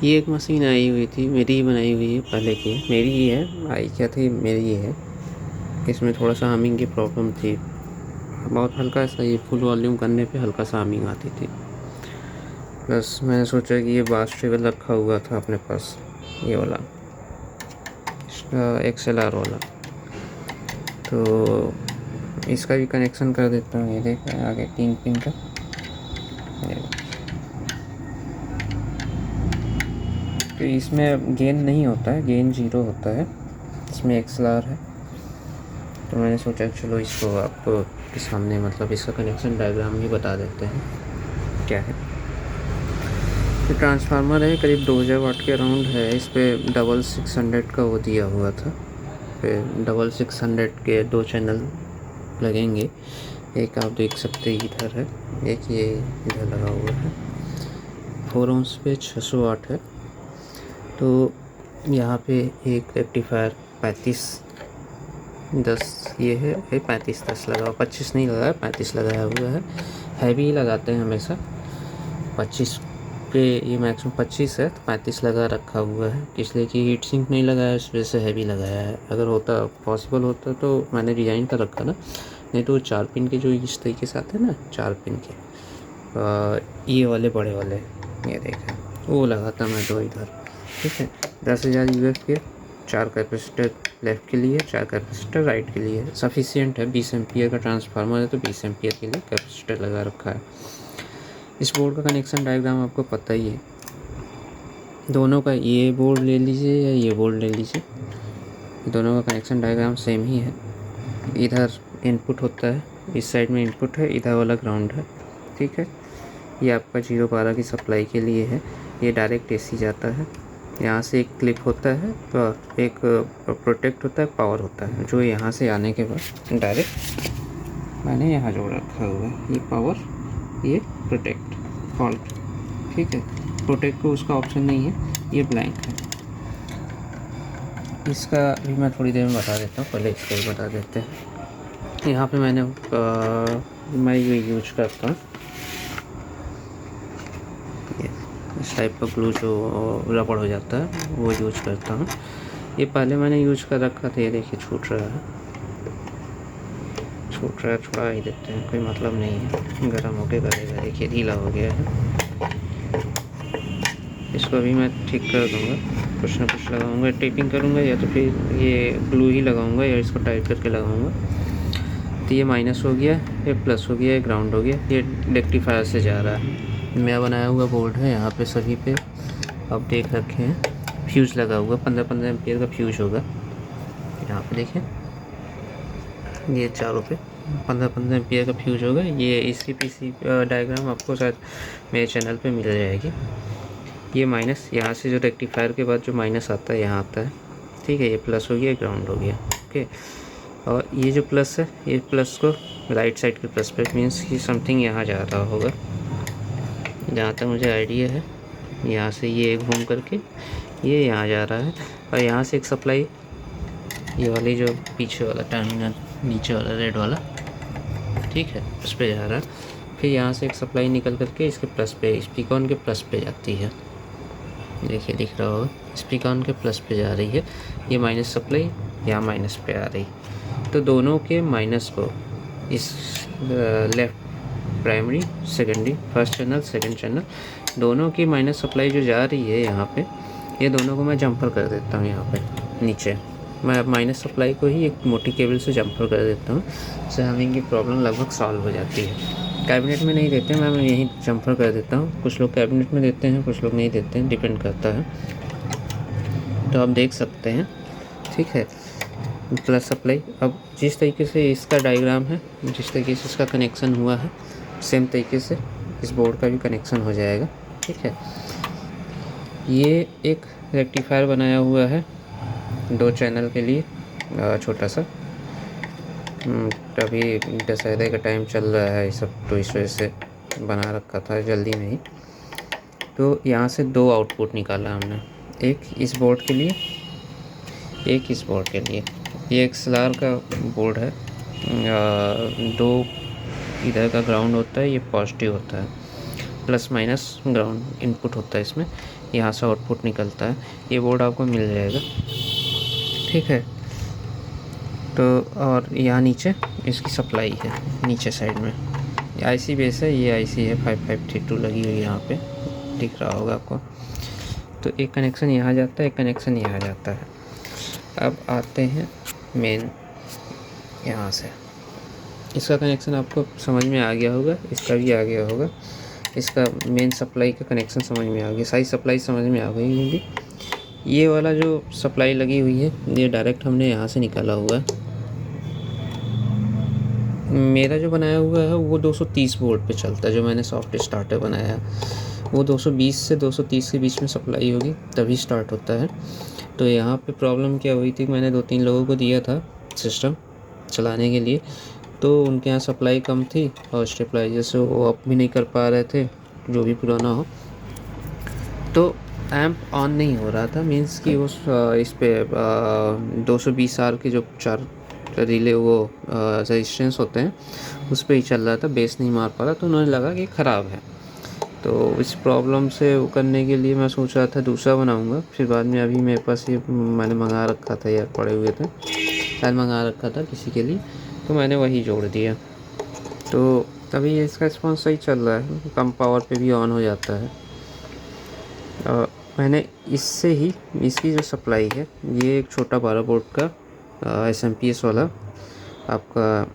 ये एक मशीन आई हुई थी, मेरी ही बनाई हुई है, पहले की है, मेरी ही है। आई क्या थी, मेरी ही है। इसमें थोड़ा सा हमिंग की प्रॉब्लम थी, बहुत हल्का सा, ये फुल वॉल्यूम करने पे हल्का सा हमिंग आती थी। प्लस मैंने सोचा कि ये बास ट्रेवल रखा हुआ था अपने पास, ये वाला इसका XLR वाला, तो इसका भी कनेक्शन कर देता हूँ। ये देख रहे हैं आगे 3 पिन का, तो इसमें गेन नहीं होता है, गेन 0 होता है, इसमें XLR है। तो मैंने सोचा चलो इसको आपको के सामने मतलब इसका कनेक्शन डायग्राम भी बता देते हैं क्या है। तो ट्रांसफार्मर है, करीब 2000 वाट के अराउंड है। इस पर 6600 का वो दिया हुआ था। फिर 6600 के 2 चैनल लगेंगे। एक आप देख सकते हैं इधर है, एक ये इधर लगा हुआ है। 4 ohms पे 600 वाट है। तो यहाँ पे एक रेक्टिफायर 3510 ये है, 3510 लगा हुआ, 25 नहीं लगा है, 35 लगाया हुआ है। हैवी लगाते हैं हमेशा, 25 पे ये मैक्सिमम 25 है, तो 35 लगा रखा हुआ है, इसलिए कि हीट सिंक नहीं लगाया है, इस वजह से हैवी लगाया है। अगर होता पॉसिबल होता तो मैंने डिज़ाइन कर रखा ना, नहीं तो 4 पिन के जो इस तरीके से आते हैं ना, 4 पिन के ये वाले बड़े वाले, ये देखें वो लगाता मैं 2 इधर। ठीक है, 10,000 UF के 4 कैपेसिटर लेफ़्ट के लिए, 4 कैपेसिटर राइट के लिए सफिशिएंट है। 20 एम्पियर का ट्रांसफार्मर है, तो 20 एम्पियर के लिए कैपेसिटर लगा रखा है। इस बोर्ड का कनेक्शन डायग्राम आपको पता ही है, दोनों का, ये बोर्ड ले लीजिए या ये बोर्ड ले लीजिए, दोनों का कनेक्शन डायग्राम सेम ही है। इधर इनपुट होता है, इस साइड में इनपुट है, इधर वाला ग्राउंड है। ठीक है, ये आपका 012 की सप्लाई के लिए है। ये डायरेक्ट AC जाता है, यहाँ से एक क्लिप होता है, तो एक प्रोटेक्ट होता है, पावर होता है, जो यहाँ से आने के बाद डायरेक्ट मैंने यहाँ जोड़ रखा हुआ है। ये पावर, ये प्रोटेक्ट, फॉल्ट। ठीक है, प्रोटेक्ट को उसका ऑप्शन नहीं है, ये ब्लैंक है। इसका भी मैं थोड़ी देर में बता देता हूँ, पहले इसका भी बता देते हैं। यहाँ पे मैं ये यूज करता हूँ, इस टाइप का ग्लू जो रबड़ हो जाता है, वो यूज करता हूँ। ये पहले मैंने यूज कर रखा था, ये देखिए छूट रहा है, छुड़ा ही देते हैं, कोई मतलब नहीं है, गर्म होके करेगा। देखिए ढीला हो गया है, इसको भी मैं ठीक कर दूँगा, कुछ ना कुछ लगाऊंगा, टेपिंग करूँगा, या तो फिर ये ग्लू ही लगाऊंगा, या इसको टाइट करके लगाऊंगा। तो ये माइनस हो गया, ये प्लस हो गया, ये ग्राउंड हो गया, ये रेक्टिफायर से जा रहा है। मैं बनाया हुआ बोर्ड है, यहाँ पे सभी पे आप देख रखे हैं फ्यूज़ लगा हुआ, 15-15 एम्पियर का फ्यूज़ होगा। यहाँ पे देखें, ये चारों पे 15-15 एम्पियर का फ्यूज होगा। ये इसकी PC डायग्राम आपको शायद मेरे चैनल पे मिल जाएगी। ये माइनस, यहाँ से जो रेक्टिफायर के बाद जो माइनस आता है यहाँ आता है। ठीक है, ये प्लस हो गया, ग्राउंड हो गया। ओके, और ये जो प्लस है, ये प्लस को राइट साइड के प्लस पे, मीन्स कि समथिंग यहाँ जा रहा होगा, जहाँ तक मुझे आइडिया है। यहाँ से ये घूम करके ये यहाँ जा रहा है, और यहाँ से एक सप्लाई, ये वाली जो पीछे वाला टर्मिनल नीचे वाला रेड वाला, ठीक है, उस पर जा रहा है। फिर यहाँ से एक सप्लाई निकल करके इसके प्लस पे, स्पीकॉन के प्लस पे जाती है। देखिए दिख रहा होगा, स्पीकॉन के प्लस पे जा रही है। ये माइनस सप्लाई यहाँ माइनस पे आ रही, तो दोनों के माइनस को इस left primary, secondary, first channel, second channel, दोनों की माइनस सप्लाई जो जा रही है यहाँ पे, ये दोनों को मैं जंपर कर देता हूँ। यहाँ पे नीचे मैं माइनस सप्लाई को ही एक मोटी केबल से जंपर कर देता हूँ, इससे हमिंग की प्रॉब्लम लगभग सॉल्व हो जाती है। कैबिनेट में नहीं देते, मैं यहीं जंपर कर देता हूँ। कुछ लोग कैबिनेट में देते हैं, कुछ लोग नहीं देते हैं, डिपेंड करता है। तो आप देख सकते हैं, ठीक है, प्लस सप्लाई। अब जिस तरीके से इसका डायग्राम है, जिस तरीके से इसका कनेक्शन हुआ है, सेम तरीके से इस बोर्ड का भी कनेक्शन हो जाएगा। ठीक है, ये एक रेक्टिफायर बनाया हुआ है 2 चैनल के लिए, छोटा सा। अभी दशहरे का टाइम चल रहा है, सब तो इस वजह से बना रखा था जल्दी में ही। तो यहाँ से 2 आउटपुट निकाला हमने, एक इस बोर्ड के लिए, एक इस बोर्ड के लिए। ये XLR का बोर्ड है, 2 इधर का ग्राउंड होता है, ये पॉजिटिव होता है। प्लस माइनस ग्राउंड इनपुट होता है इसमें, यहाँ से आउटपुट निकलता है। ये बोर्ड आपको मिल जाएगा, ठीक है। तो और यहाँ नीचे इसकी सप्लाई है, नीचे साइड में आईसी बेस है, ये आईसी है 5532 लगी हुई है यहाँ पे, दिख रहा होगा आपको। तो एक कनेक्शन यहाँ जाता है, एक कनेक्शन यहाँ जाता है। अब आते हैं मेन, यहाँ से इसका कनेक्शन आपको समझ में आ गया होगा, इसका भी आ गया होगा। इसका मेन सप्लाई का कनेक्शन समझ में आ गया, सारी सप्लाई समझ में आ गई होगी। ये वाला जो सप्लाई लगी हुई है ये डायरेक्ट हमने यहाँ से निकाला हुआ है। मेरा जो बनाया हुआ है वो 230 वोल्ट पे चलता है, जो मैंने सॉफ्ट स्टार्टर बनाया है वो 220 से 230 के बीच में सप्लाई होगी तभी स्टार्ट होता है। तो यहाँ पे प्रॉब्लम क्या हुई थी, मैंने 2-3 लोगों को दिया था सिस्टम चलाने के लिए, तो उनके यहाँ सप्लाई कम थी और स्टेबलाइजर से वो अप भी नहीं कर पा रहे थे, जो भी पुराना हो। तो एम्प ऑन नहीं हो रहा था, मीन्स कि उस इस पे 220 आर के जो 4 रिले वो रेजिस्टेंस होते हैं उस पर ही चल रहा था, बेस नहीं मार पा रहा। तो उन्होंने लगा कि ख़राब है। तो इस प्रॉब्लम से वो करने के लिए मैं सोच रहा था दूसरा बनाऊंगा। फिर बाद में अभी मेरे पास ये मैंने मंगा रखा था यार, पड़े हुए थे, शायद मंगा रखा था किसी के लिए, तो मैंने वही जोड़ दिया। तो तभी इसका रिस्पॉन्स सही चल रहा है, कम पावर पे भी ऑन हो जाता है। मैंने इससे ही इसकी जो सप्लाई है, ये एक छोटा 12 वोल्ट का SMPS वाला आपका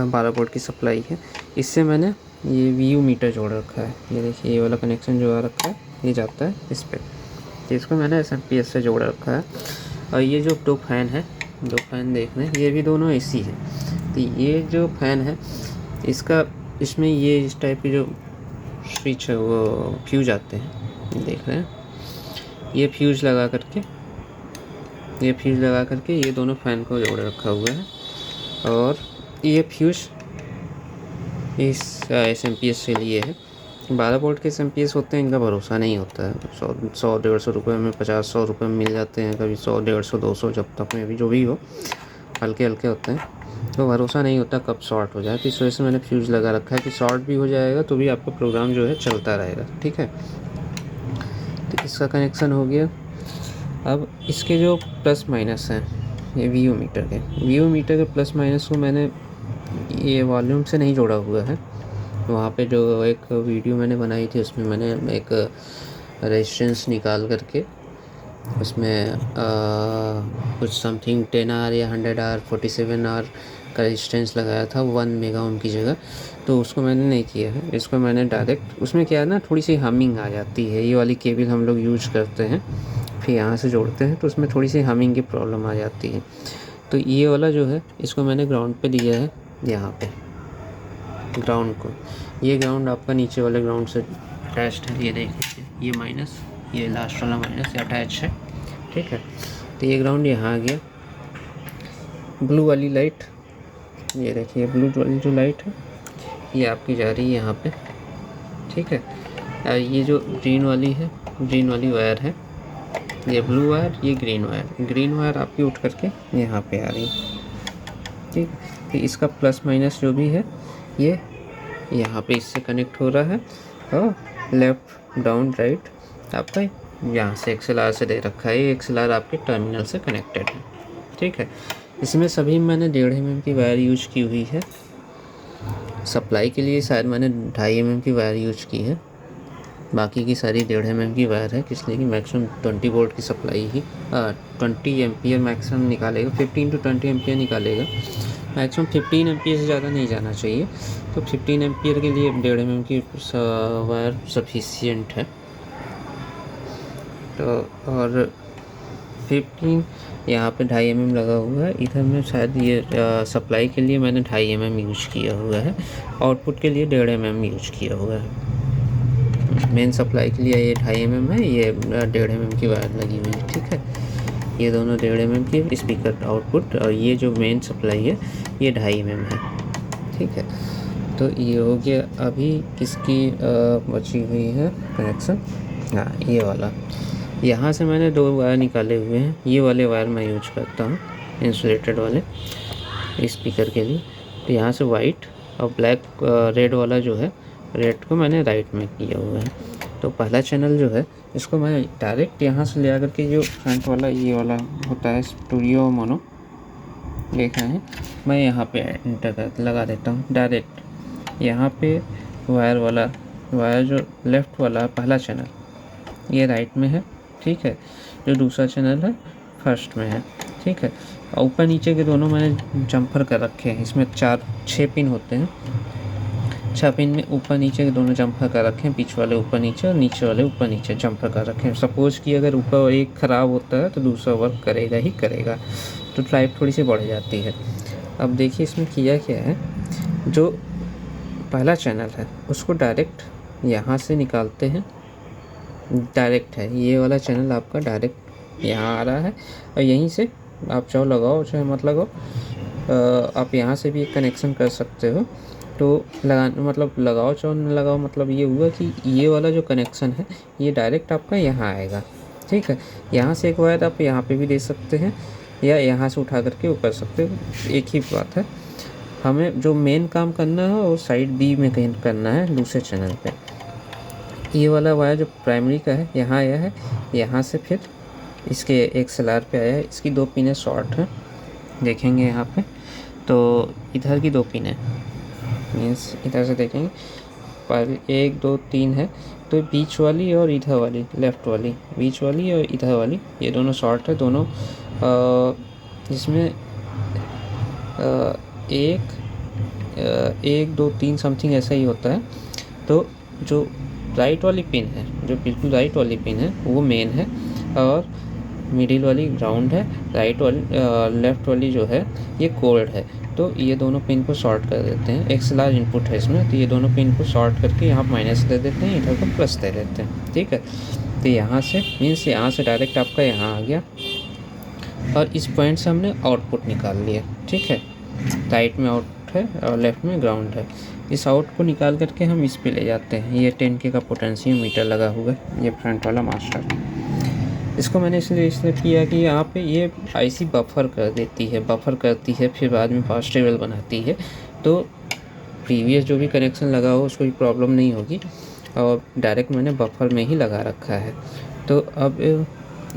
12 वोल्ट की सप्लाई है। इससे मैंने ये VU मीटर जोड़ रखा है। ये देखिए, ये वाला कनेक्शन जो आ रखा है ये जाता है इस पर, तो इसको मैंने SMPS से जोड़ रखा है। और ये जो 2 फैन है, 2 फैन देख रहे हैं, ये भी दोनों AC है। तो ये जो फैन है इसका, इसमें ये इस टाइप की जो स्विच है वो फ्यूज आते हैं, देख रहे हैं। ये फ्यूज लगा करके ये दोनों फैन को जोड़ रखा हुआ है। और ये फ्यूज इस SMPS से लिए है। 12 वोल्ट के SMPS होते हैं, इनका भरोसा नहीं होता है। 100-150 रुपये में, 50-100 रुपये में मिल जाते हैं, कभी 100-150-200 जब तक में भी जो भी हो, हल्के हल्के होते हैं। तो भरोसा नहीं होता कब शॉर्ट हो जाए। तो इस वजह से मैंने फ्यूज़ लगा रखा है कि शॉर्ट भी हो जाएगा तो भी आपका प्रोग्राम जो है चलता रहेगा, ठीक है। तो इसका कनेक्शन हो गया। अब इसके जो प्लस माइनस हैं, ये VU मीटर के प्लस माइनस को मैंने ये वॉल्यूम से नहीं जोड़ा हुआ है। वहाँ पे जो एक वीडियो मैंने बनाई थी उसमें मैंने एक रेजिस्टेंस निकाल करके उसमें कुछ समथिंग 10R या 100R 47R का रेजिस्टेंस लगाया था 1 मेगा ओम की जगह। तो उसको मैंने नहीं किया है, इसको मैंने डायरेक्ट, उसमें क्या है ना, थोड़ी सी हमिंग आ जाती है। ये वाली केबल हम लोग यूज करते हैं, फिर यहाँ से जोड़ते हैं तो उसमें थोड़ी सी हमिंग की प्रॉब्लम आ जाती है। तो ये वाला जो है इसको मैंने ग्राउंड पे दिया है, यहाँ पे ग्राउंड को। ये ग्राउंड आपका नीचे वाले ग्राउंड से अटैच्ड है, ये देख लीजिए, ये माइनस, ये लास्ट वाला माइनस ये अटैच है, ठीक है। तो ये ग्राउंड यहाँ आ गया। ब्लू वाली लाइट, ये देखिए, ब्लू वाली जो लाइट है ये आपकी जा रही है यहाँ पे, ठीक है। ये जो ग्रीन वाली है, ग्रीन वाली वायर है, ये ब्लू वायर, ये ग्रीन वायर आपकी उठ करके यहाँ पे आ रही है, ठीक। तो इसका प्लस माइनस जो भी है ये यहाँ पे इससे कनेक्ट हो रहा है, और लेफ़्ट डाउन राइट आपका यहाँ से XLR से दे रखा है। ये XLR आपके टर्मिनल से कनेक्टेड है, ठीक है। इसमें सभी मैंने 1.5 mm की वायर यूज की हुई है। सप्लाई के लिए शायद मैंने 2.5 mm की वायर यूज की है, बाकी की सारी 1.5 mm की वायर है, इसलिए कि मैक्सिमम 20 वोल्ट की सप्लाई ही 20 एम्पियर मैक्सिमम निकालेगा, 15 to 20 एम्पियर निकालेगा। मैक्सिमम 15 एम्पियर से ज़्यादा नहीं जाना चाहिए। तो 15 एम्पियर के लिए 1.5 mm की वायर सफिशिएंट है। तो और 15 यहाँ पे 2.5 mm लगा हुआ है। इधर में शायद ये सप्लाई के लिए मैंने 2.5 mm यूज किया हुआ है, आउटपुट के लिए 1.5 mm यूज किया हुआ है। मेन सप्लाई के लिए ये 2.5 mm है, ये 1.5 mm की वायर लगी हुई है, ठीक है। ये दोनों 1.5 mm की स्पीकर आउटपुट, और ये जो मेन सप्लाई है ये 2.5 mm है, ठीक है। तो ये हो गया। अभी किसकी बची हुई है कनेक्शन, हाँ ये वाला। यहाँ से मैंने 2 वायर निकाले हुए हैं, ये वाले वायर मैं यूज करता हूँ इंसुलेटेड वाले स्पीकर के लिए। तो यहाँ से वाइट और ब्लैक रेड वाला जो है रेड को मैंने राइट में किया हुआ है। तो पहला चैनल जो है इसको मैं डायरेक्ट यहाँ से ले आकर के जो फ्रंट वाला ये वाला होता है स्टूडियो मोनो देख रहे हैं, मैं यहाँ पे इंटर कर लगा देता हूँ डायरेक्ट। यहाँ पे वायर जो लेफ़्ट वाला पहला चैनल ये राइट में है, ठीक है। जो दूसरा चैनल है फर्स्ट में है, ठीक है। ऊपर नीचे के दोनों मैंने जम्पर कर रखे हैं। इसमें 6 पिन होते हैं, 6 पिन में ऊपर नीचे के दोनों जम्पर कर रखे हैं। बीच वाले ऊपर नीचे और नीचे वाले ऊपर नीचे जम्पर कर रखे हैं। सपोज़ कि अगर ऊपर एक ख़राब होता है तो दूसरा वर्क करेगा ही करेगा, तो लाइफ थोड़ी सी बढ़ जाती है। अब देखिए इसमें किया क्या है, जो पहला चैनल है उसको डायरेक्ट यहाँ से निकालते हैं। डायरेक्ट है ये वाला चैनल आपका, डायरेक्ट यहाँ आ रहा है और यहीं से आप चाहो लगाओ चाहे मत लगाओ, आप यहाँ से भी एक कनेक्शन कर सकते हो। तो लगाओ चाहे न लगाओ, मतलब ये हुआ कि ये वाला जो कनेक्शन है ये डायरेक्ट आपका यहाँ आएगा, ठीक है। यहाँ से एक वायर आप यहाँ पे भी दे सकते हैं या यहाँ से उठा करके वो कर सकते हो, एक ही बात है। हमें जो मेन काम करना है वो साइड बी में कहीं करना है, दूसरे चैनल पे। ये वाला वायर जो प्राइमरी का है यहाँ आया है, यहाँ से फिर इसके एक सेलार पे आया है। इसकी 2 पिनें शॉर्ट हैं, देखेंगे यहाँ पे। तो इधर की 2 पिनें मीन्स इधर से देखेंगे, पहले 1 2 3 है, तो बीच वाली और इधर वाली, लेफ़्ट वाली, बीच वाली और इधर वाली, ये दोनों शॉर्ट है दोनों। इसमें 1 2 3 समथिंग ऐसा ही होता है। तो जो राइट वाली पिन है, जो बिल्कुल राइट वाली पिन है वो मेन है और मिडिल वाली ग्राउंड है। राइट वाली लेफ़्ट वाली जो है ये कोल्ड है। तो ये दोनों पिन को शॉर्ट कर देते हैं। एक्सएलआर इनपुट है इसमें, तो ये दोनों पिन को शॉर्ट करके यहाँ माइनस दे देते हैं, इधर को प्लस दे देते हैं, ठीक है। तो यहाँ से मीन्स यहाँ से डायरेक्ट आपका यहाँ आ गया और इस पॉइंट से हमने आउटपुट निकाल लिया, ठीक है। राइट में आउट है और लेफ़्ट में ग्राउंड है। इस आउट को निकाल करके हम इस पे ले जाते हैं। ये 10K का पोटेंशियम मीटर लगा हुआ है, ये फ्रंट वाला मास्टर। इसको मैंने इसलिए किया कि यहाँ पे ये आईसी बफर कर देती है, बफर करती है, फिर बाद में पास टेबल बनाती है। तो प्रीवियस जो भी कनेक्शन लगा हो उसको भी प्रॉब्लम नहीं होगी और डायरेक्ट मैंने बफर में ही लगा रखा है। तो अब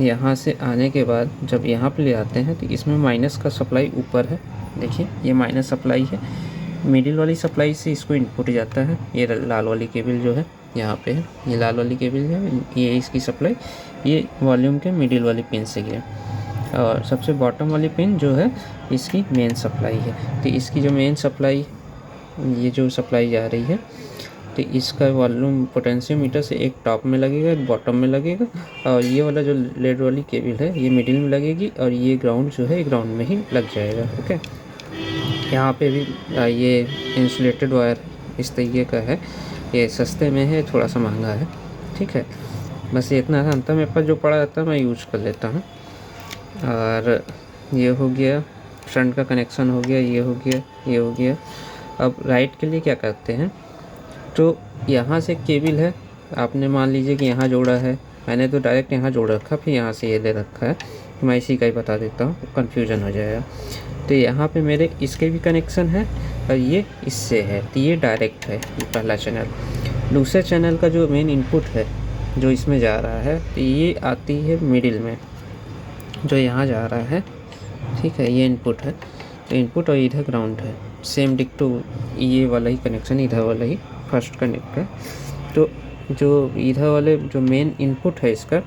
यहाँ से आने के बाद जब यहाँ पे ले आते हैं तो इसमें माइनस का सप्लाई ऊपर है, देखिए ये माइनस सप्लाई है। मिडिल वाली सप्लाई से इसको इनपुट जाता है। ये लाल वाली केबल जो है यहाँ पे है, ये लाल वाली केबल है, ये इसकी सप्लाई ये वॉल्यूम के मिडिल वाली पिन से गया। और सबसे बॉटम वाली पिन जो है इसकी मेन सप्लाई है। तो इसकी जो मेन सप्लाई, ये जो सप्लाई जा रही है, तो इसका वॉल्यूम पोटेंशियम मीटर से एक टॉप में लगेगा, एक बॉटम में लगेगा और ये वाला जो लेड वाली केबल है ये मिडिल में लगेगी और ये ग्राउंड जो है ग्राउंड में ही लग जाएगा, ओके। यहाँ पे भी ये इंसुलेटेड वायर इस तरीके का है, ये सस्ते में है, थोड़ा सा महंगा है, ठीक है। बस ये इतना अंतर मेरे पास जो पड़ा रहता है मैं यूज कर लेता हूँ। और ये हो गया फ्रंट का कनेक्शन, हो गया ये हो गया ये हो गया। अब राइट के लिए क्या करते हैं, तो यहाँ से केबल है, आपने मान लीजिए कि यहाँ जोड़ा है, मैंने तो डायरेक्ट यहाँ जोड़ रखा, फिर यहाँ से ये ले रखा है। तो मैं इसी का ही बता देता हूँ, कन्फ्यूजन हो जाएगा। तो यहाँ पे मेरे इसके भी कनेक्शन है और ये इससे है, तो ये डायरेक्ट है, ये पहला चैनल। दूसरे चैनल का जो मेन इनपुट है जो इसमें जा रहा है, तो ये आती है मिडिल में, जो यहाँ जा रहा है, ठीक है, ये इनपुट है। तो इनपुट और इधर ग्राउंड है, सेम डिक्टो ये वाला ही कनेक्शन, इधर वाला ही फर्स्ट कनेक्ट है। तो जो इधर वाले जो मेन इनपुट है इसका,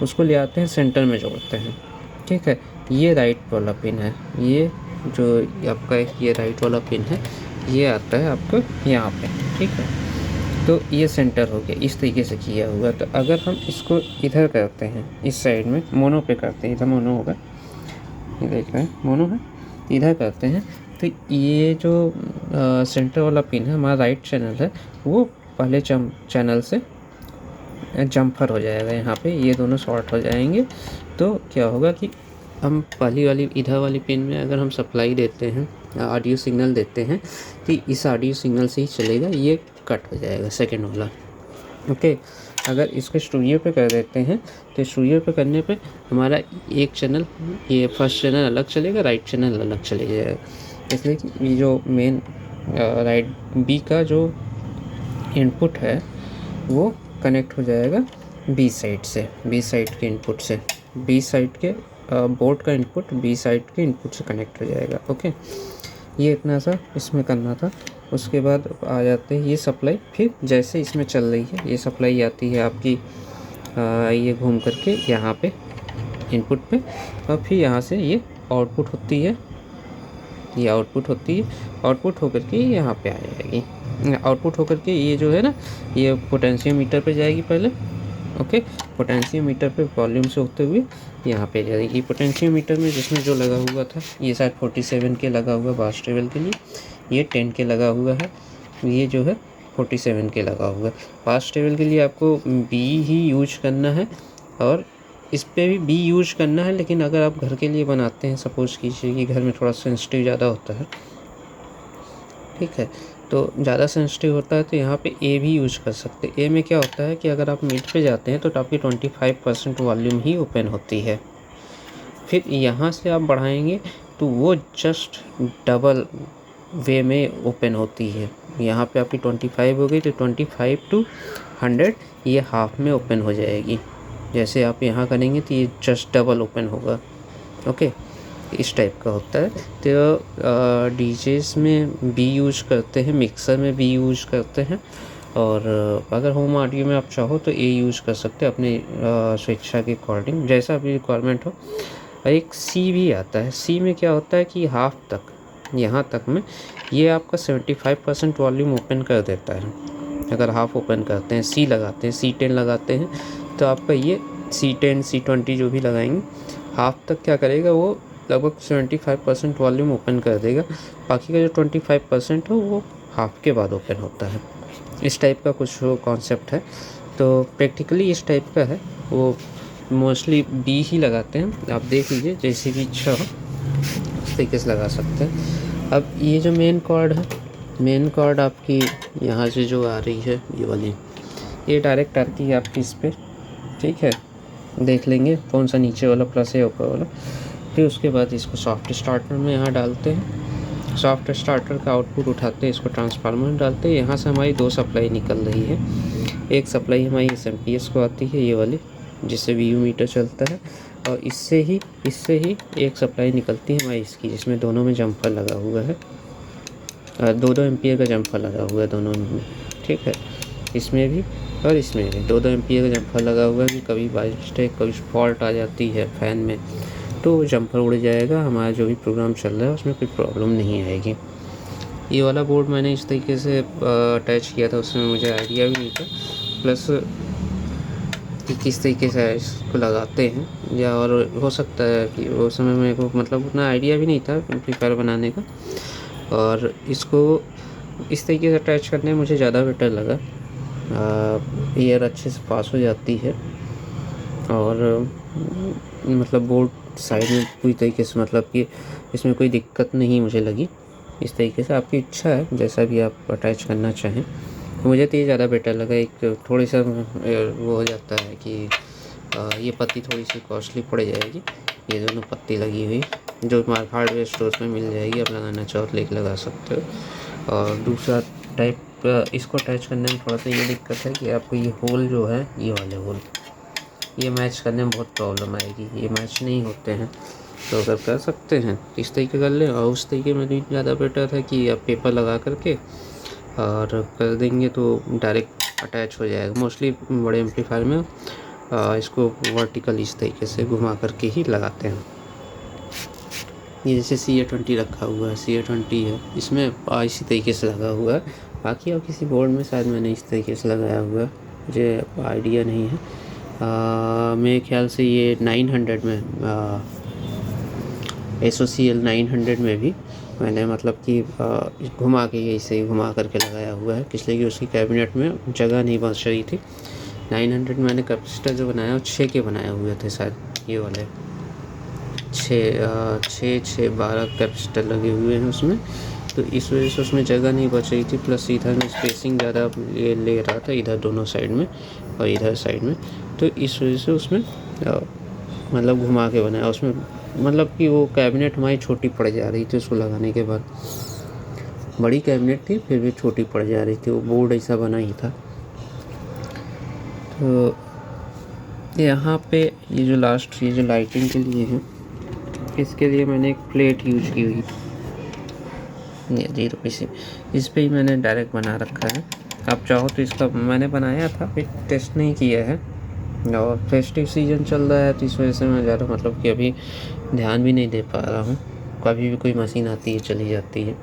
उसको ले आते हैं सेंटर में जोड़ते हैं, ठीक है। ये राइट वाला पिन है, ये जो आपका ये राइट वाला पिन है ये आता है आपको यहाँ पे, ठीक है। तो ये सेंटर हो गया, इस तरीके से किया हुआ। तो अगर हम इसको इधर करते हैं, इस साइड में मोनो पे करते हैं, इधर मोनो होगा, ये देख रहे हैं मोनो है, इधर करते हैं, तो ये जो सेंटर वाला पिन है हमारा राइट चैनल है, वो पहले चैनल से जम्फर हो जाएगा, यहाँ पे ये दोनों शॉर्ट हो जाएंगे। तो क्या होगा कि हम पहली वाली इधर वाली पिन में अगर हम सप्लाई देते हैं, ऑडियो सिग्नल देते हैं, तो इस ऑडियो सिग्नल से ही चलेगा, ये कट हो जाएगा सेकंड वाला, ओके। अगर इसको स्टूडियो पे कर देते हैं तो स्टूडियो पे करने पे हमारा एक चैनल, ये फर्स्ट चैनल अलग चलेगा, राइट चैनल अलग चले जाएगा। इसलिए ये जो मेन राइट बी का जो इनपुट है वो कनेक्ट हो जाएगा बी साइड से, बी साइड के इनपुट से, बी साइड के बोर्ड का इनपुट बी साइड के इनपुट से कनेक्ट हो जाएगा। ओके, ये इतना सा इसमें करना था। उसके बाद आ जाते हैं ये सप्लाई, फिर जैसे इसमें चल रही है ये सप्लाई आती है आपकी ये घूम करके यहाँ पे इनपुट पे, और फिर यहाँ से ये आउटपुट होती है, ये आउटपुट होती है, आउटपुट होकर के यहाँ पे आ जाएगी। आउटपुट होकर के ये जो है ना ये पोटेंशियोमीटर पे जाएगी पहले। ओके, पोटेंशियोमीटर पे वॉल्यूम से होते हुए यहाँ पे जाएगी। पोटेंशियोमीटर में जिसमें जो लगा हुआ था ये शायद 47 के लगा हुआ पास टेबल के लिए, ये 10 के लगा हुआ है, ये जो है 47 के लगा हुआ है। पास टेबल के लिए आपको बी ही यूज करना है और इस पर भी बी यूज करना है, लेकिन अगर आप घर के लिए बनाते हैं, सपोज़ कीजिए कि घर में थोड़ा सेंसिटिव ज़्यादा होता है, ठीक है, तो ज़्यादा सेंसिटिव होता है तो यहाँ पे ए भी यूज कर सकते हैं। ए में क्या होता है कि अगर आप मिड पे जाते हैं तो आपकी 25% वॉल्यूम ही ओपन होती है, फिर यहाँ से आप बढ़ाएंगे तो वो जस्ट डबल वे में ओपन होती है। यहाँ पे आपकी 25 हो गई तो 25 to 100 ये हाफ में ओपन हो जाएगी। जैसे आप यहाँ करेंगे तो ये जस्ट डबल ओपन होगा। ओके, इस टाइप का होता है। तो डीजेस में बी यूज करते हैं, मिक्सर में बी यूज करते हैं, और अगर होम ऑडियो में आप चाहो तो ए यूज कर सकते हैं अपने स्वेच्छा के अकॉर्डिंग, जैसा भी रिक्वायरमेंट हो। एक सी भी आता है। सी में क्या होता है कि हाफ तक, यहाँ तक में ये आपका 75% वॉल्यूम ओपन कर देता है। अगर हाफ ओपन करते हैं, सी लगाते हैं, C10 लगाते हैं, तो आपका ये C10 C20 जो भी लगाएंगे हाफ तक क्या करेगा, वो लगभग 75% वॉल्यूम ओपन कर देगा। बाकी का जो 25% है वो हाफ के बाद ओपन होता है। इस टाइप का कुछ कॉन्सेप्ट है। तो प्रैक्टिकली इस टाइप का है, वो मोस्टली बी ही लगाते हैं। आप देख लीजिए जैसी भी इच्छा हो उस तरीके से लगा सकते हैं। अब ये जो मेन कॉर्ड है, मेन कॉर्ड आपकी यहाँ से जो आ रही है ये वाली, ये डायरेक्ट आती है आपकी इस पर, ठीक है। देख लेंगे कौन सा नीचे वाला प्लस है ऊपर वाला। फिर उसके बाद इसको सॉफ्ट स्टार्टर में यहाँ डालते हैं, सॉफ्ट स्टार्टर का आउटपुट उठाते हैं, इसको ट्रांसफार्मर में डालते हैं। यहाँ से हमारी दो सप्लाई निकल रही है। एक सप्लाई हमारी SMPS को आती है ये वाली, जिससे VU मीटर चलता है, और इससे ही एक सप्लाई निकलती है हमारी इसकी, जिसमें दोनों में जम्पर लगा हुआ है, 2-2 एम्पियर का जम्पर लगा हुआ है दोनों में, ठीक है। इसमें भी और इसमें भी 2-2 एम्पियर का जम्पर लगा हुआ है कि कभी बाई मिस्टेक कभी फॉल्ट आ जाती है फ़ैन में तो जम्पर उड़ जाएगा, हमारा जो भी प्रोग्राम चल रहा है उसमें कोई प्रॉब्लम नहीं आएगी। ये वाला बोर्ड मैंने इस तरीके से अटैच किया था, उसमें मुझे आइडिया भी नहीं था, प्लस कि किस तरीके से इसको लगाते हैं, या और हो सकता है कि उस समय मेरे को मतलब उतना आइडिया भी नहीं था एम्पलीफायर बनाने का, और इसको इस तरीके से अटैच करने में मुझे ज़्यादा बेटर लगा। एयर अच्छे से पास हो जाती है, और मतलब बोर्ड साइड में पूरी तरीके से, मतलब कि इसमें कोई दिक्कत नहीं मुझे लगी। इस तरीके से आपकी इच्छा है जैसा भी आप अटैच करना चाहें, मुझे तो ये ज़्यादा बेटर लगा। एक थोड़ी सा वो हो जाता है कि ये पत्ती थोड़ी सी कॉस्टली पड़ जाएगी, ये दोनों पत्ती लगी हुई जो हार्डवेयर स्टोर में मिल जाएगी, आप लगाना चाहो तो लेके लगा सकते हो। और दूसरा टाइप इसको अटैच करने में थोड़ा सा ये दिक्कत है कि आपको ये होल जो है, ये वाले होल, ये मैच करने में बहुत प्रॉब्लम आएगी, ये मैच नहीं होते हैं। तो अगर कर सकते हैं तो इस तरीके कर लें, और उस तरीके में भी ज़्यादा बेटर है कि आप पेपर लगा करके और कर देंगे तो डायरेक्ट अटैच हो जाएगा। मोस्टली बड़े एम्पलीफायर में इसको वर्टिकल इस तरीके से घुमा करके ही लगाते हैं। ये जैसे CA20 रखा हुआ है, CA20 है, इसमें इसी तरीके से लगा हुआ है। बाकी और किसी बोर्ड में शायद मैंने इस तरीके से लगाया हुआ है, मुझे आइडिया नहीं है। मेरे ख्याल से ये 900 में SOCL 900 में भी मैंने मतलब कि घुमा के ऐसे ही घुमा करके लगाया हुआ है, इसलिए कि उसकी कैबिनेट में जगह नहीं बच रही थी। 900 में मैंने कैपेसिटर जो बनाया वो 6 के बनाए हुए थे शायद, ये वाले 12 कैपेसिटर लगे हुए हैं उसमें, तो इस वजह से उसमें जगह नहीं बच रही थी। प्लस इधर में स्पेसिंग ज़्यादा ले रहा था, इधर दोनों साइड में और इधर साइड में, तो इस वजह से उसमें मतलब घुमा के बनाया। उसमें मतलब कि वो कैबिनेट हमारी छोटी पड़ जा रही थी उसको लगाने के बाद। बड़ी कैबिनेट थी फिर भी छोटी पड़ जा रही थी, वो बोर्ड ऐसा बना ही था। तो यहाँ पे ये जो लास्ट ये जो लाइटिंग के लिए है, इसके लिए मैंने एक प्लेट यूज की हुई थी, ये 0 इस पे ही मैंने डायरेक्ट बना रखा है। आप चाहो तो इसका मैंने बनाया था, फिर टेस्ट नहीं किया है, और फेस्टिव सीजन चल रहा है तो इस वजह से मैं ज़्यादा मतलब कि अभी ध्यान भी नहीं दे पा रहा हूँ। कभी भी कोई मशीन आती है चली जाती है।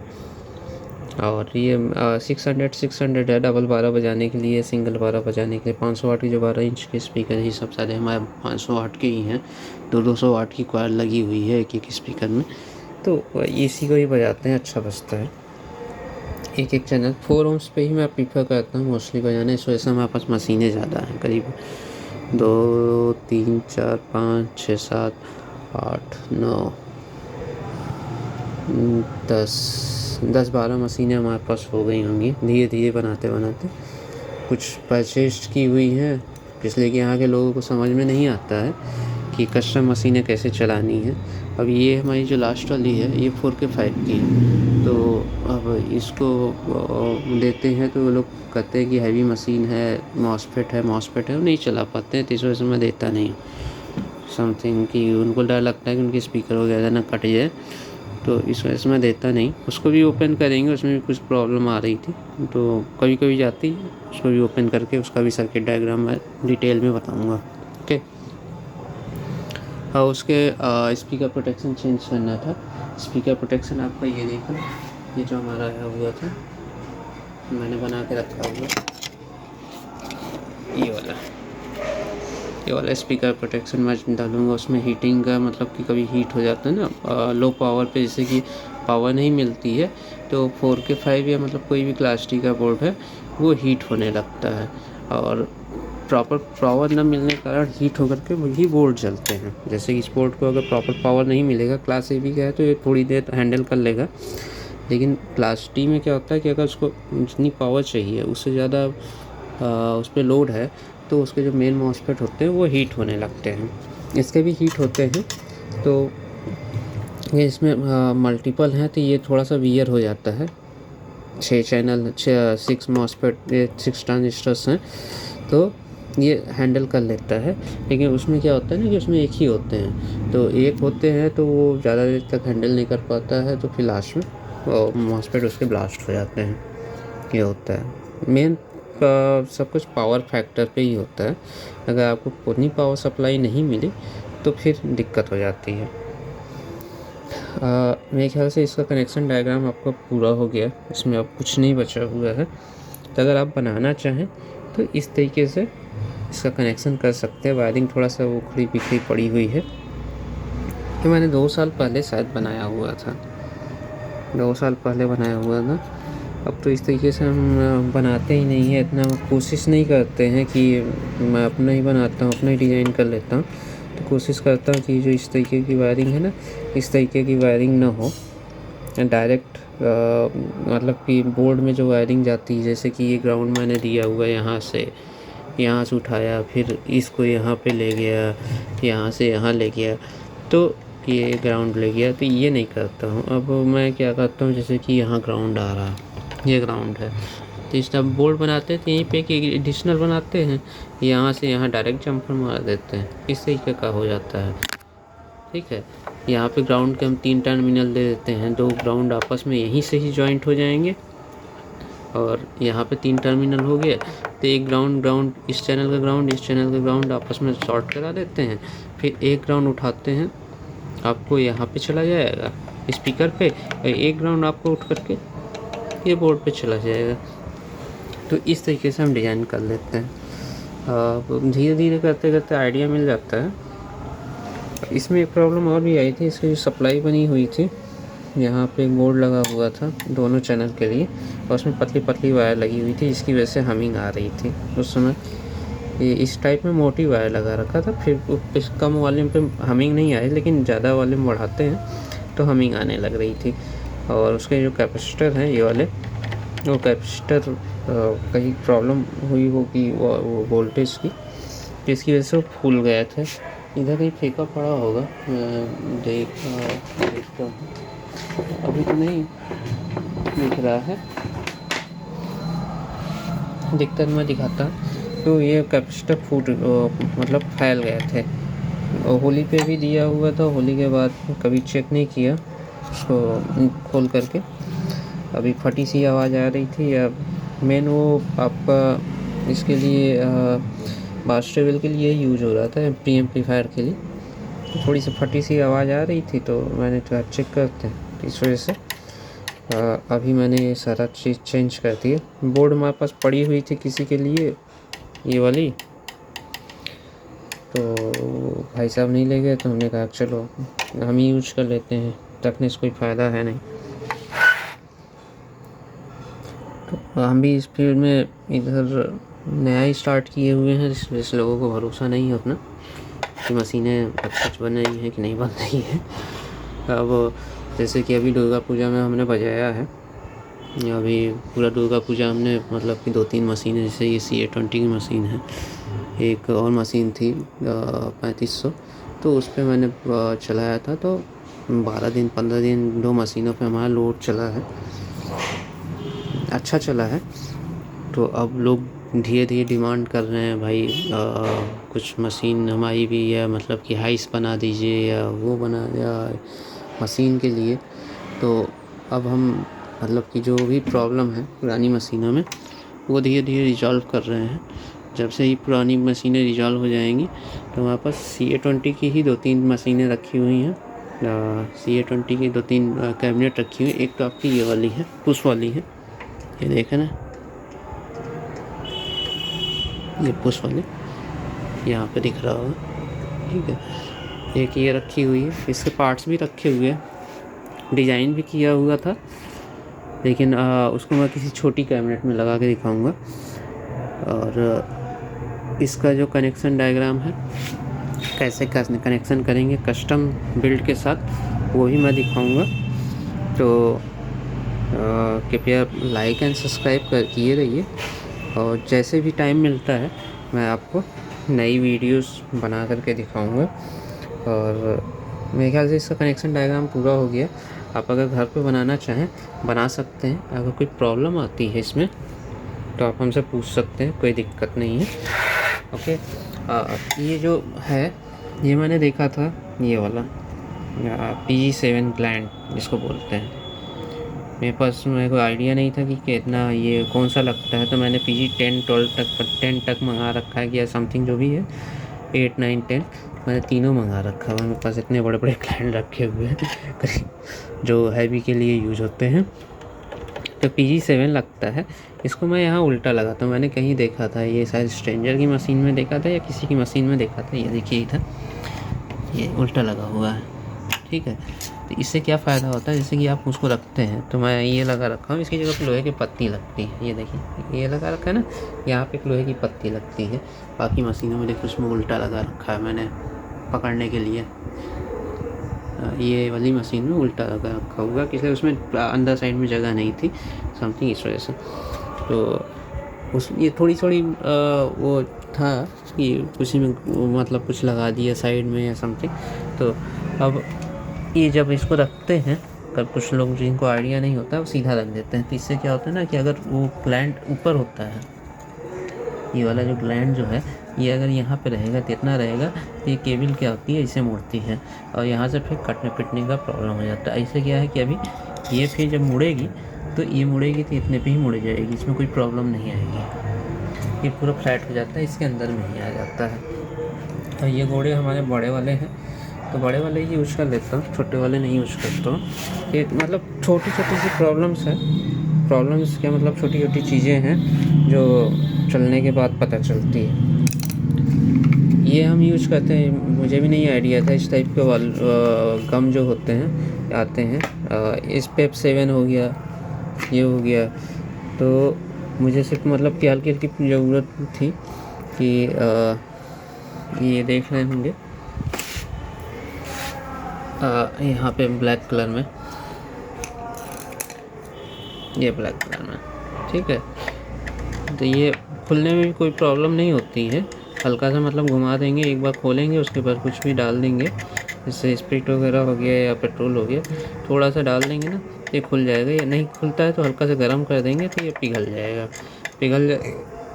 और ये 600 है, डबल 12 बजाने के लिए, सिंगल 12 बजाने के लिए। 500 वाट की जो 12 इंच के स्पीकर ही सब सारे हमारे 500 वाट के ही हैं। 200 वाट की कॉइल लगी हुई है एक एक स्पीकर में, तो इसी को ही बजाते हैं, अच्छा बजता है। एक चैनल 4 ohms पे ही मैं प्रीफर करता हूँ मोस्टली बजाने, इस वजह से हमारे पास मशीनें ज़्यादा हैं, करीब 2 3 4 5 6 7 8 9 10 12 मशीनें हमारे पास हो गई होंगी धीरे धीरे बनाते बनाते। कुछ परचेज की हुई हैं, इसलिए कि यहाँ के लोगों को समझ में नहीं आता है कि कस्टम मशीनें कैसे चलानी है। अब ये हमारी जो लास्ट वाली है ये 4K 5 की है, तो अब इसको देते हैं तो वो लोग कहते हैं कि हैवी मशीन है, मॉसफेट है वो नहीं चला पाते हैं, तो इस वजह से मैं देता नहीं समथिंग कि उनको डर लगता है कि उनके स्पीकर वगैरह ना कट जाए, तो इस वजह से मैं देता नहीं। उसको भी ओपन करेंगे, उसमें भी कुछ प्रॉब्लम आ रही थी तो कभी कभी जाती, उसको भी ओपन करके उसका भी सर्किट डायग्राम मैं डिटेल में बताऊँगा। ओके, और उसके स्पीकर प्रोटेक्शन चेंज करना था। स्पीकर प्रोटेक्शन आपका ये देखो, ये जो हमारा आया हुआ था मैंने बना के रखा हुआ, ये वाला स्पीकर प्रोटेक्शन मैं डालूँगा। उसमें हीटिंग का मतलब कि कभी हीट हो जाता है ना लो पावर पे, जैसे कि पावर नहीं मिलती है तो 4K 5 या मतलब कोई भी क्लास टी का बोर्ड है वो हीट होने लगता है, और प्रॉपर पावर न मिलने के कारण हीट होकर के वही बोर्ड जलते हैं। जैसे कि इस बोर्ड को अगर प्रॉपर पावर नहीं मिलेगा, क्लास ए बी का है तो ये थोड़ी देर हैंडल कर लेगा, लेकिन क्लास टी में क्या होता है कि अगर उसको जितनी पावर चाहिए उससे ज़्यादा उस पर लोड है तो उसके जो मेन मॉसफेट होते हैं वो हीट होने लगते हैं। इसके भी हीट होते हैं, तो ये इसमें मल्टीपल हैं तो ये थोड़ा सा वियर हो जाता है। 6 चैनल 6 मॉसफेट 6 ट्रांजिस्टर्स हैं तो ये हैंडल कर लेता है, लेकिन उसमें क्या होता है ना कि उसमें एक ही होते हैं, तो एक होते हैं तो वो ज़्यादा देर तक हैंडल नहीं कर पाता है, तो फिर लास्ट में मॉसफेट उसके ब्लास्ट हो जाते हैं। ये होता है मेन सब कुछ पावर फैक्टर पे ही होता है। अगर आपको उतनी पावर सप्लाई नहीं मिली तो फिर दिक्कत हो जाती है। मेरे ख्याल से इसका कनेक्शन डायग्राम आपका पूरा हो गया, इसमें अब कुछ नहीं बचा हुआ है। तो अगर आप बनाना चाहें तो इस तरीके से इसका कनेक्शन कर सकते हैं। वायरिंग थोड़ा सा उखड़ी बिखरी पड़ी हुई है, कि मैंने 2 साल पहले शायद बनाया हुआ था, 2 साल पहले बनाया हुआ था। अब तो इस तरीके से हम बनाते ही नहीं है, इतना कोशिश नहीं करते हैं कि मैं अपना ही बनाता हूँ, अपना ही डिज़ाइन कर लेता हूँ। तो कोशिश करता हूँ कि जो इस तरीके की वायरिंग है ना, इस तरीके की वायरिंग ना हो, डायरेक्ट मतलब कि बोर्ड में जो वायरिंग जाती है, जैसे कि ये ग्राउंड मैंने दिया हुआ है, यहाँ से उठाया, फिर इसको यहाँ पे ले गया, यहाँ से यहाँ ले गया, तो ये ग्राउंड ले गया, तो ये नहीं करता हूँ। अब मैं क्या करता हूँ, जैसे कि यहाँ ग्राउंड आ रहा, ये ग्राउंड है, तो इस तरह बोर्ड बनाते हैं तो यहीं पे एक एडिशनल बनाते हैं, यहाँ से यहाँ डायरेक्ट जम्पर मार देते हैं, इस तरीके का हो जाता है। ठीक है, यहाँ पे ग्राउंड के हम 3 टर्मिनल दे देते हैं, 2 ग्राउंड आपस में यहीं से ही जॉइंट हो जाएंगे, और यहाँ पे 3 टर्मिनल हो गए, तो एक ग्राउंड इस चैनल का ग्राउंड, इस चैनल का ग्राउंड आपस में शॉर्ट करा देते हैं। फिर एक ग्राउंड उठाते हैं, आपको यहाँ पे चला जाएगा स्पीकर पे, एक ग्राउंड आपको उठ करके ये बोर्ड पे चला जाएगा। तो इस तरीके से हम डिज़ाइन कर लेते हैं। धीरे धीरे करते करते आइडिया मिल जाता है। इसमें एक प्रॉब्लम और भी आई थी, इसकी जो सप्लाई बनी हुई थी, यहाँ पे एक बोर्ड लगा हुआ था दोनों चैनल के लिए, और उसमें पतली पतली वायर लगी हुई थी, जिसकी वजह से हमिंग आ रही थी उस समय। ये इस टाइप में मोटी वायर लगा रखा था, फिर कम वॉल्यूम पे हमिंग नहीं आई, लेकिन ज़्यादा वॉल्यूम बढ़ाते हैं तो हमिंग आने लग रही थी। और उसके जो कैपेसिटर हैं ये वाले, वो कैपेसिटर कहीं प्रॉब्लम हुई होगी वो वोल्टेज की, जिसकी वजह से वो फूल गया था। इधर कहीं फेंका पड़ा होगा, देखता हूँ, अभी तो नहीं, दिख रहा है, दिक्कत मैं दिखाता। तो ये कैपेसिटर फूट मतलब फैल गए थे, और होली पे भी दिया हुआ था, होली के बाद कभी चेक नहीं किया उसको खोल करके। अभी फटी सी आवाज़ आ रही थी। अब मेन वो आपका इसके लिए बास ट्रेवल के लिए यूज हो रहा था, प्री एम्पलीफायर के लिए। तो थोड़ी सी फटी सी आवाज़ आ रही थी, तो मैंने कहा चेक करते हैं, इस वजह से अभी मैंने सारा चीज़ चेंज कर दिया। बोर्ड हमारे पास पड़ी हुई थी किसी के लिए, ये वाली, तो भाई साहब नहीं ले गए, तो हमने कहा चलो हम ही यूज कर लेते हैं, रखने से कोई फ़ायदा है नहीं। तो हम भी इस फील्ड में इधर नया ही स्टार्ट किए हुए हैं, इस वजह से लोगों को भरोसा नहीं है अपना कि मशीनें सच बन रही हैं कि नहीं बन रही हैं। अब जैसे कि अभी दुर्गा पूजा में हमने बजाया है, अभी पूरा दुर्गा पूजा हमने मतलब कि 2-3 मशीनें, जैसे ये CA20 की मशीन है, एक और मशीन थी 3500, तो उस पर मैंने चलाया था। तो 12-15 दिन 2 मशीनों पे हमारा लोड चला है, अच्छा चला है। तो अब लोग धीरे धीरे डिमांड कर रहे हैं, भाई कुछ मशीन हमारी भी, या मतलब कि हाइस बना दीजिए, या वो बना, या मशीन के लिए। तो अब हम मतलब कि जो भी प्रॉब्लम है पुरानी मशीनों में, वो धीरे धीरे रिजॉल्व कर रहे हैं। जब से ही पुरानी मशीनें रिजॉल्व हो जाएंगी, तो हमारे पास CA20 की ही 2-3 मशीनें रखी हुई हैं, CA20 की 2-3 कैबिनेट रखी हुई। एक तो आपकी ये वाली है, पुश वाली है, ये देखें ना, ये पुश वाली यहाँ पे दिख रहा होगा, ठीक है। एक ये रखी हुई है, इसके पार्ट्स भी रखे हुए हैं, डिज़ाइन भी किया हुआ था, लेकिन उसको मैं किसी छोटी कैबिनेट में लगा के दिखाऊंगा। और इसका जो कनेक्शन डायग्राम है, कैसे कनेक्शन करेंगे कस्टम बिल्ड के साथ, वो भी मैं दिखाऊंगा। तो कृपया लाइक एंड सब्सक्राइब किए रहिए, और जैसे भी टाइम मिलता है मैं आपको नई वीडियोस बना करके दिखाऊंगा। और मेरे ख्याल से इसका कनेक्शन डायग्राम पूरा हो गया। आप अगर घर पे बनाना चाहें बना सकते हैं। अगर कोई प्रॉब्लम आती है इसमें तो आप हमसे पूछ सकते हैं, कोई दिक्कत नहीं है। ओके, ये जो है ये मैंने देखा था, ये वाला PG7 ग्लैंड जिसको बोलते हैं। मेरे को आइडिया नहीं था कि कितना ये कौन सा लगता है, तो मैंने PG10 12 10 तक मंगा रखा है, या समथिंग जो भी है, 8 9 10 मैंने तीनों मंगा रखा है। मेरे पास इतने बड़े बड़े ग्लैंड रखे हुए हैं जो हैवी के लिए यूज होते हैं। तो PG7 लगता है। इसको मैं यहाँ उल्टा लगाता हूँ, मैंने कहीं देखा था, ये शायद स्ट्रेंजर की मशीन में देखा था या किसी की मशीन में देखा था, ये देखिए इधर ये उल्टा लगा हुआ है, ठीक है। तो इससे क्या फ़ायदा होता है, जैसे कि आप उसको रखते हैं, तो मैं ये लगा रखा हूँ, इसकी जगह पर लोहे की पत्ती लगती है, ये देखिए ये लगा रखा है ना, यहाँ पे एक लोहे की पत्ती लगती है। बाकी मशीनों में देखो उसमें उल्टा लगा रखा है मैंने पकड़ने के लिए, ये वाली मशीन में उल्टा लगा रखा होगा, इसलिए उसमें अंदर साइड में जगह नहीं थी समथिंग, इस वजह से। तो उस ये थोड़ी वो था कि उसी में मतलब कुछ लगा दिया साइड में या समथिंग। तो अब ये जब इसको रखते हैं, अगर कुछ लोग जिनको आइडिया नहीं होता वो सीधा रख देते हैं, तो इससे क्या होता है ना कि अगर वो ग्लैंड ऊपर होता है, ये वाला जो ग्लैंड जो है ये अगर यहाँ पे रहेगा तो इतना रहेगा, तो ये केबल क्या होती है, इसे मोड़ती है, और यहाँ से फिर कटने पिटने का प्रॉब्लम हो जाता है। ऐसे क्या है कि अभी ये फिर जब मुड़ेगी तो ये मुड़ेगी तो इतने पे ही मुड़ जाएगी, इसमें कोई प्रॉब्लम नहीं आएगी, ये पूरा फ्लैट हो जाता है, इसके अंदर में ही आ जाता है। और ये घोड़े हमारे बड़े वाले हैं, तो बड़े वाले ही यूज कर लेता हूँ, छोटे वाले नहीं यूज करता हूँ। ये मतलब छोटी छोटी सी प्रॉब्लम्स है, प्रॉब्लम्स क्या मतलब छोटी छोटी चीज़ें हैं जो चलने के बाद पता चलती है। ये हम यूज करते हैं, मुझे भी नहीं आइडिया था इस टाइप के गम जो होते हैं आते हैं। इस पेप 7 हो गया, ये हो गया, तो मुझे सिर्फ मतलब कि हल्की हल्की ज़रूरत थी कि ये देख रहे होंगे यहाँ पे ब्लैक कलर में, ये ब्लैक कलर में, ठीक है। तो ये खुलने में भी कोई प्रॉब्लम नहीं होती है, हल्का सा मतलब घुमा देंगे, एक बार खोलेंगे, उसके बाद कुछ भी डाल देंगे, जैसे स्प्रिट वगैरह हो गया या पेट्रोल हो गया, थोड़ा सा डाल देंगे ना, ये खुल जाएगा। या नहीं खुलता है तो हल्का से गर्म कर देंगे तो ये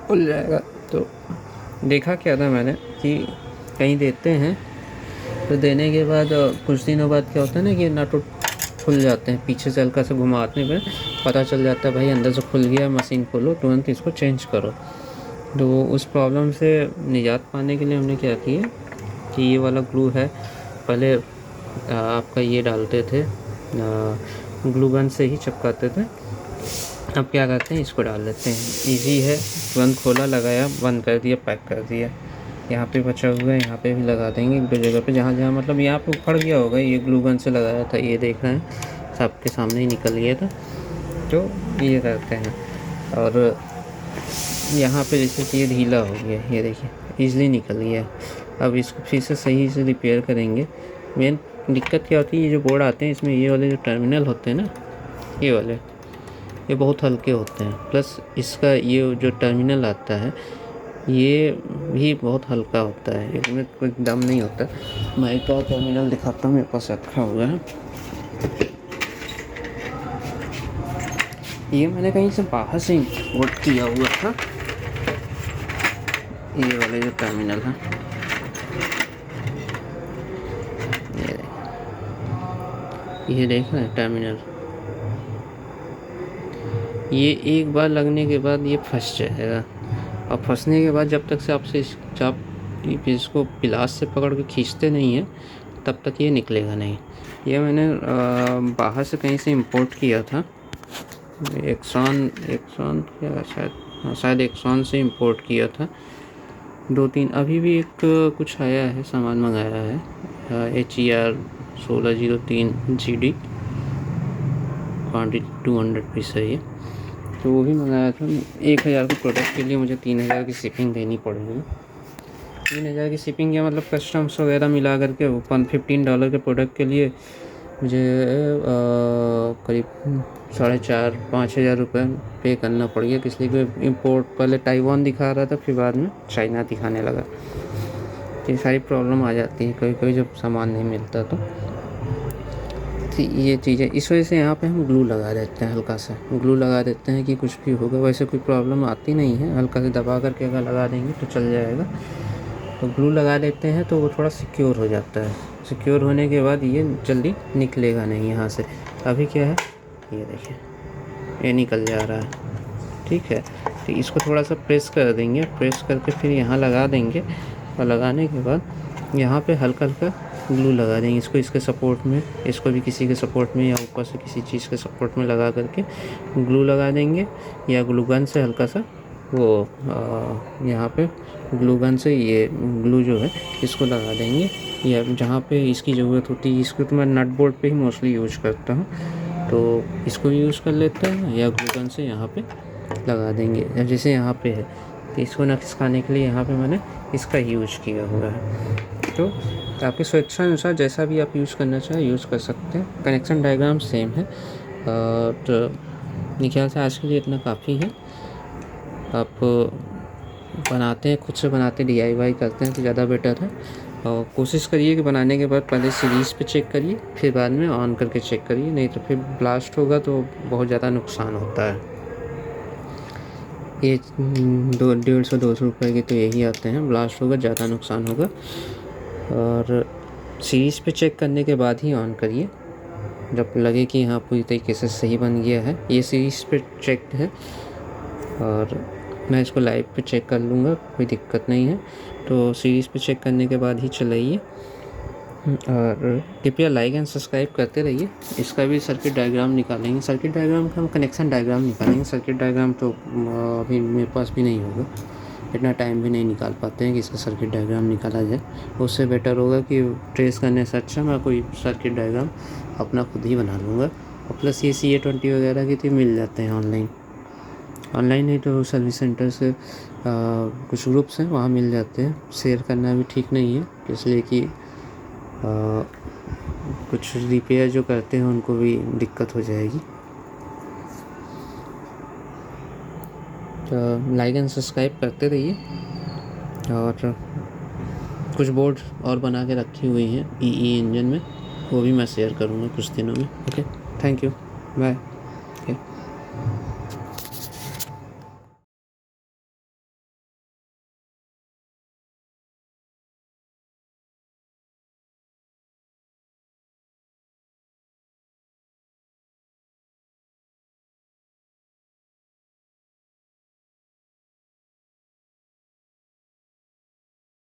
खुल जाएगा। तो देखा क्या था मैंने कि कहीं देते हैं तो देने के बाद कुछ दिनों बाद क्या होता है ना कि नट खुल जाते हैं, पीछे से हल्का से घुमाने पर पता चल जाता है भाई अंदर से खुल गया, मशीन खोलो तुरंत इसको चेंज करो। तो उस प्रॉब्लम से निजात पाने के लिए हमने क्या किया कि ये वाला ग्लू है, पहले आपका ये डालते थे, ग्लू गन से ही चिपकाते थे। अब क्या करते हैं, इसको डाल देते हैं, इजी है, तुरंत खोला, लगाया, बंद कर दिया, पैक कर दिया। यहाँ पे बचा हुआ है, यहाँ पे भी लगा देंगे एक दो जगह पे, जहाँ जहाँ मतलब यहाँ पे उखड़ गया होगा, ये ग्लू गन से लगाया था, ये देख रहे हैं सबके सामने ही निकल गया था। तो ये करते हैं। और यहाँ पे जैसे कि ये ढीला हो गया, ये देखिए ईज़िली निकल गया। अब इसको फिर से सही से रिपेयर करेंगे। मेन दिक्कत क्या होती है, ये जो बोर्ड आते हैं इसमें ये वाले जो टर्मिनल होते हैं ना, ये वाले, ये बहुत हल्के होते हैं। प्लस इसका ये जो टर्मिनल आता है ये भी बहुत हल्का होता है, इसमें कोई दम नहीं होता। मैं एक और टर्मिनल दिखाता हूँ, मेरे पास रखा हुआ है। ये मैंने कहीं से बाहर से इंपोर्ट किया हुआ था, ये वाले जो टर्मिनल है, ये देख रहे हैं टर्मिनल, ये एक बार लगने के बाद ये फंस जाएगा। और फंसने के बाद जब तक से आपसे आप इसको पिलास से पकड़ के खींचते नहीं हैं तब तक ये निकलेगा नहीं। ये मैंने बाहर से कहीं से इंपोर्ट किया था, एक्सॉन क्या शायद एक्सॉन से इंपोर्ट किया था। 2-3 अभी भी एक कुछ आया है, सामान मंगाया है, HER 1603 GD, क्वान्टिटी 200 पीस है ये, तो वो भी मंगाया था। 1000 के प्रोडक्ट के लिए मुझे 3000 की शिपिंग देनी पड़ेगी। 3000 की शिपिंग या मतलब कस्टम्स वगैरह मिला करके $15 के प्रोडक्ट के लिए मुझे करीब 4,500-5,000 रुपये पे करना पड़ गया, इसलिए कि इम्पोर्ट पहले ताइवान दिखा रहा था, फिर बाद में चाइना दिखाने लगा। ये सारी प्रॉब्लम आ जाती है कभी कभी जब सामान नहीं मिलता। तो ये चीज़ें इस वजह से यहाँ पे हम ग्लू लगा देते हैं, हल्का सा ग्लू लगा देते हैं कि कुछ भी होगा। वैसे कोई प्रॉब्लम आती नहीं है, हल्का से दबा करके अगर लगा देंगे तो चल जाएगा। तो ग्लू लगा देते हैं तो वो थोड़ा सिक्योर हो जाता है। सिक्योर होने के बाद ये जल्दी निकलेगा नहीं यहाँ से। अभी क्या है, ये देखिए ये निकल जा रहा है, ठीक है। तो इसको थोड़ा सा प्रेस कर देंगे, प्रेस करके फिर यहाँ लगा देंगे, और लगाने के बाद यहाँ पे हल्का हल्का ग्लू लगा देंगे इसको, इसके सपोर्ट में, इसको भी किसी के सपोर्ट में या ऊपर से किसी चीज़ के सपोर्ट में लगा करके ग्लू लगा देंगे, या ग्लू गन से हल्का सा वो यहाँ पे ग्लू गन से ये ग्लू जो है इसको लगा देंगे, या जहाँ पे इसकी ज़रूरत होती है। इसको तो मैं नट बोल्ट पे ही मोस्टली यूज करता हूँ, तो इसको यूज़ कर लेते हैं, या ग्लू गन से यहाँ पे लगा देंगे। जैसे यहाँ पे है तो इसको न खिसकाने के लिए यहाँ पे मैंने इसका यूज किया हुआ है। तो आपकी स्वेच्छा अनुसार जैसा भी आप यूज़ करना चाहें यूज़ कर सकते हैं। कनेक्शन डायग्राम सेम है। तो मेरे ख्याल से आज के लिए इतना काफ़ी है। आप बनाते हैं, खुद से बनाते DIY करते हैं तो ज़्यादा बेटर है। और कोशिश करिए कि बनाने के बाद पहले सीरीज़ पे चेक करिए, फिर बाद में ऑन करके चेक करिए, नहीं तो फिर ब्लास्ट होगा तो बहुत ज़्यादा नुकसान होता है। ये 150-200 रुपये के तो यही आते हैं, ब्लास्ट होगा ज़्यादा नुकसान होगा। और सीरीज़ पे चेक करने के बाद ही ऑन करिए, जब लगे कि हाँ पूरी तरीके से सही बन गया है। ये सीरीज़ पे चेक है, और मैं इसको लाइव पे चेक कर लूँगा, कोई दिक्कत नहीं है। तो सीरीज़ पे चेक करने के बाद ही चलाइए, और कृपया लाइक एंड सब्सक्राइब करते रहिए। इसका भी सर्किट डायग्राम निकालेंगे, सर्किट डायग्राम का हम कनेक्शन डायग्राम निकालेंगे। सर्किट डायग्राम तो अभी मेरे पास भी नहीं होगा, इतना टाइम भी नहीं निकाल पाते हैं कि इसका सर्किट डायग्राम निकाला जाए। उससे बेटर होगा कि ट्रेस करने से अच्छा मैं कोई सर्किट डायग्राम अपना खुद ही बना लूँगा। और प्लस ये CA20 वगैरह के तो मिल जाते हैं ऑनलाइन नहीं तो सर्विस सेंटर से कुछ ग्रुप्स हैं वहाँ मिल जाते हैं। शेयर करना भी ठीक नहीं है, इसलिए कि कुछ रिपेयर जो करते हैं उनको भी दिक्कत हो जाएगी। तो लाइक एंड सब्सक्राइब करते रहिए। और कुछ बोर्ड और बना के रखी हुई हैं PE इंजन में, वो भी मैं शेयर करूँगा कुछ दिनों में। Okay, thank you. बाय।